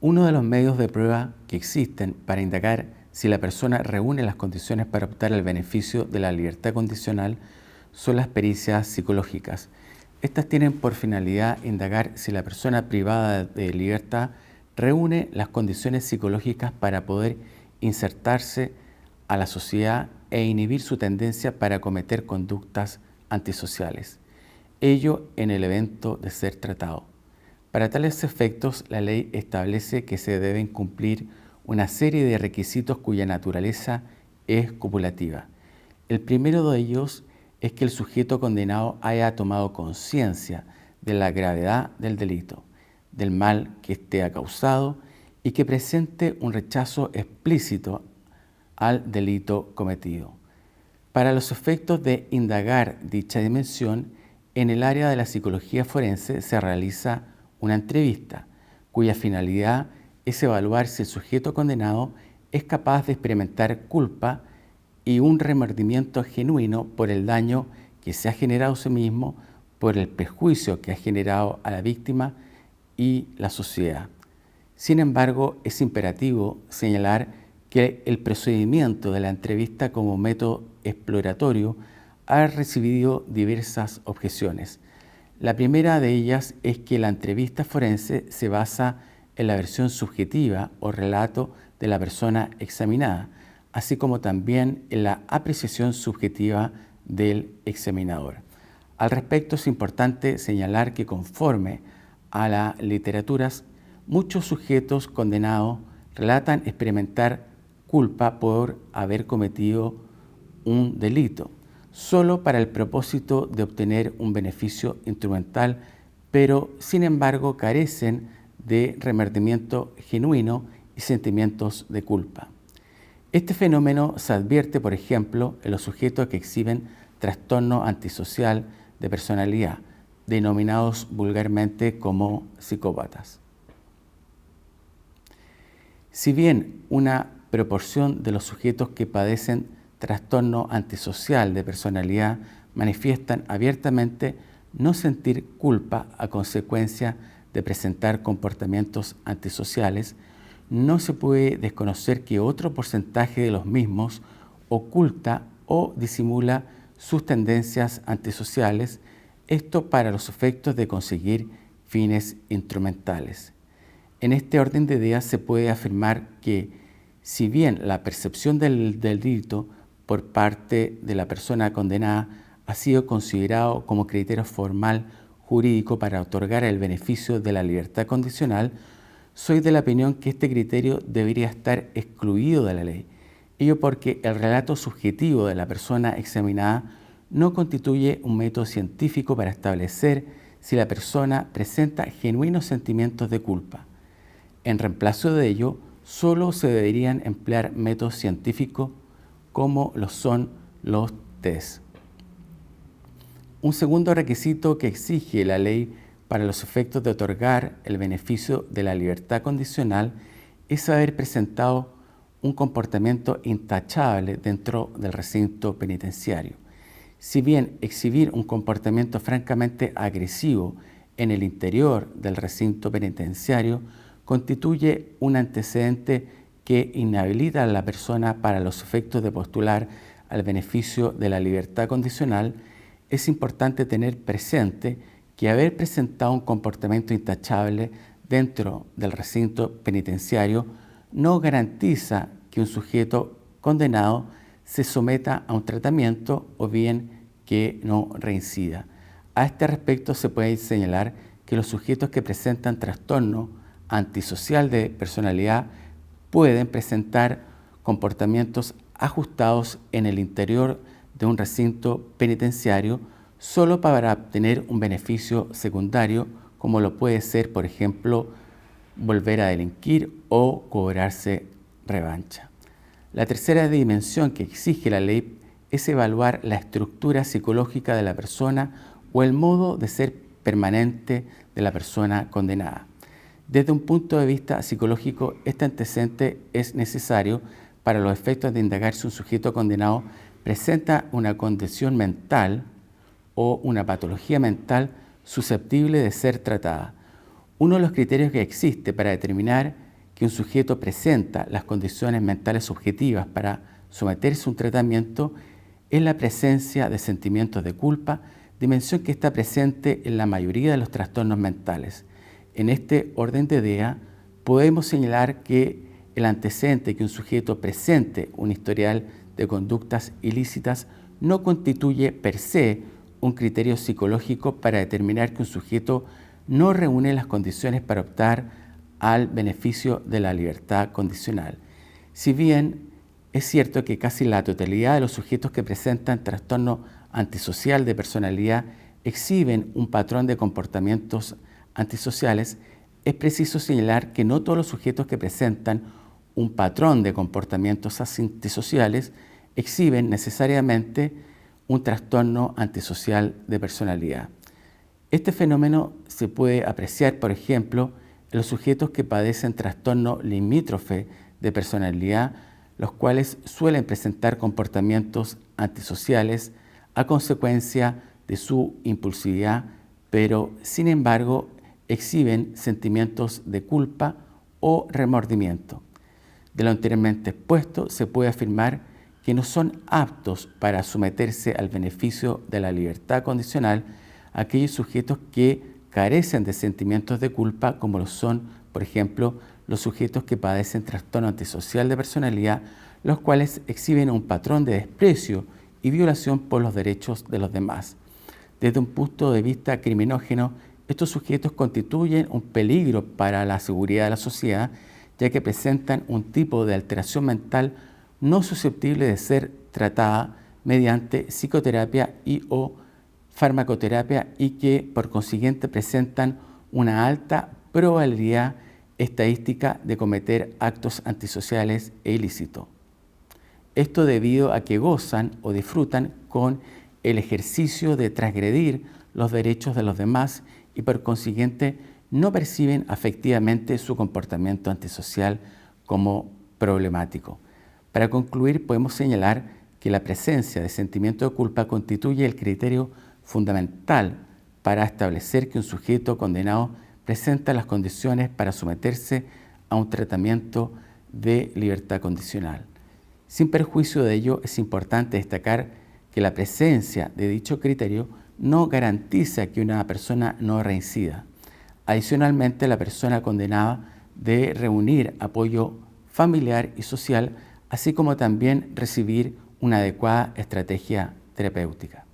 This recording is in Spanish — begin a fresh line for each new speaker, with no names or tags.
Uno de los medios de prueba que existen para indagar si la persona reúne las condiciones para optar al beneficio de la libertad condicional son las pericias psicológicas. Estas tienen por finalidad indagar si la persona privada de libertad reúne las condiciones psicológicas para poder insertarse a la sociedad e inhibir su tendencia para cometer conductas antisociales, ello en el evento de ser tratado. Para tales efectos, la ley establece que se deben cumplir una serie de requisitos cuya naturaleza es copulativa. El primero de ellos es que el sujeto condenado haya tomado conciencia de la gravedad del delito, del mal que éste ha causado y que presente un rechazo explícito al delito cometido. Para los efectos de indagar dicha dimensión, en el área de la psicología forense se realiza una entrevista, cuya finalidad es evaluar si el sujeto condenado es capaz de experimentar culpa y un remordimiento genuino por el daño que se ha generado a sí mismo, por el perjuicio que ha generado a la víctima y la sociedad. Sin embargo, es imperativo señalar que el procedimiento de la entrevista como método exploratorio ha recibido diversas objeciones. La primera de ellas es que la entrevista forense se basa en la versión subjetiva o relato de la persona examinada, así como también en la apreciación subjetiva del examinador. Al respecto, es importante señalar que conforme a las literaturas, muchos sujetos condenados relatan experimentar culpa por haber cometido un delito, solo para el propósito de obtener un beneficio instrumental, pero sin embargo carecen de remordimiento genuino y sentimientos de culpa. Este fenómeno se advierte, por ejemplo, en los sujetos que exhiben trastorno antisocial de personalidad, denominados vulgarmente como psicópatas. Si bien una proporción de los sujetos que padecen trastorno antisocial de personalidad manifiestan abiertamente no sentir culpa a consecuencia de presentar comportamientos antisociales, no se puede desconocer que otro porcentaje de los mismos oculta o disimula sus tendencias antisociales, esto para los efectos de conseguir fines instrumentales. En este orden de ideas se puede afirmar que, si bien la percepción del delito por parte de la persona condenada ha sido considerado como criterio formal jurídico para otorgar el beneficio de la libertad condicional, soy de la opinión que este criterio debería estar excluido de la ley. Ello porque el relato subjetivo de la persona examinada no constituye un método científico para establecer si la persona presenta genuinos sentimientos de culpa. En reemplazo de ello, solo se deberían emplear métodos científicos como lo son los test. Un segundo requisito que exige la ley para los efectos de otorgar el beneficio de la libertad condicional es haber presentado un comportamiento intachable dentro del recinto penitenciario. Si bien exhibir un comportamiento francamente agresivo en el interior del recinto penitenciario constituye un antecedente que inhabilita a la persona para los efectos de postular al beneficio de la libertad condicional, es importante tener presente que haber presentado un comportamiento intachable dentro del recinto penitenciario no garantiza que un sujeto condenado se someta a un tratamiento o bien que no reincida. A este respecto se puede señalar que los sujetos que presentan trastorno antisocial de personalidad pueden presentar comportamientos ajustados en el interior de un recinto penitenciario solo para obtener un beneficio secundario, como lo puede ser, por ejemplo, volver a delinquir o cobrarse revancha. La tercera dimensión que exige la ley es evaluar la estructura psicológica de la persona o el modo de ser permanente de la persona condenada. Desde un punto de vista psicológico, este antecedente es necesario para los efectos de indagar si un sujeto condenado presenta una condición mental o una patología mental susceptible de ser tratada. Uno de los criterios que existe para determinar que un sujeto presenta las condiciones mentales subjetivas para someterse a un tratamiento es la presencia de sentimientos de culpa, dimensión que está presente en la mayoría de los trastornos mentales. En este orden de idea, podemos señalar que el antecedente que un sujeto presente un historial de conductas ilícitas no constituye per se un criterio psicológico para determinar que un sujeto no reúne las condiciones para optar al beneficio de la libertad condicional. Si bien es cierto que casi la totalidad de los sujetos que presentan trastorno antisocial de personalidad exhiben un patrón de comportamientos antisociales, es preciso señalar que no todos los sujetos que presentan un patrón de comportamientos antisociales exhiben necesariamente un trastorno antisocial de personalidad. Este fenómeno se puede apreciar, por ejemplo, en los sujetos que padecen trastorno limítrofe de personalidad, los cuales suelen presentar comportamientos antisociales a consecuencia de su impulsividad, pero sin embargo exhiben sentimientos de culpa o remordimiento. De lo anteriormente expuesto, se puede afirmar que no son aptos para someterse al beneficio de la libertad condicional aquellos sujetos que carecen de sentimientos de culpa, como lo son, por ejemplo, los sujetos que padecen trastorno antisocial de personalidad, los cuales exhiben un patrón de desprecio y violación por los derechos de los demás. Desde un punto de vista criminógeno, estos sujetos constituyen un peligro para la seguridad de la sociedad, ya que presentan un tipo de alteración mental no susceptible de ser tratada mediante psicoterapia y o farmacoterapia y que por consiguiente presentan una alta probabilidad estadística de cometer actos antisociales e ilícitos. Esto debido a que gozan o disfrutan con el ejercicio de transgredir los derechos de los demás y por consiguiente no perciben afectivamente su comportamiento antisocial como problemático. Para concluir, podemos señalar que la presencia de sentimiento de culpa constituye el criterio fundamental para establecer que un sujeto condenado presenta las condiciones para someterse a un tratamiento de libertad condicional. Sin perjuicio de ello, es importante destacar que la presencia de dicho criterio no garantiza que una persona no reincida. Adicionalmente, la persona condenada debe reunir apoyo familiar y social, así como también recibir una adecuada estrategia terapéutica.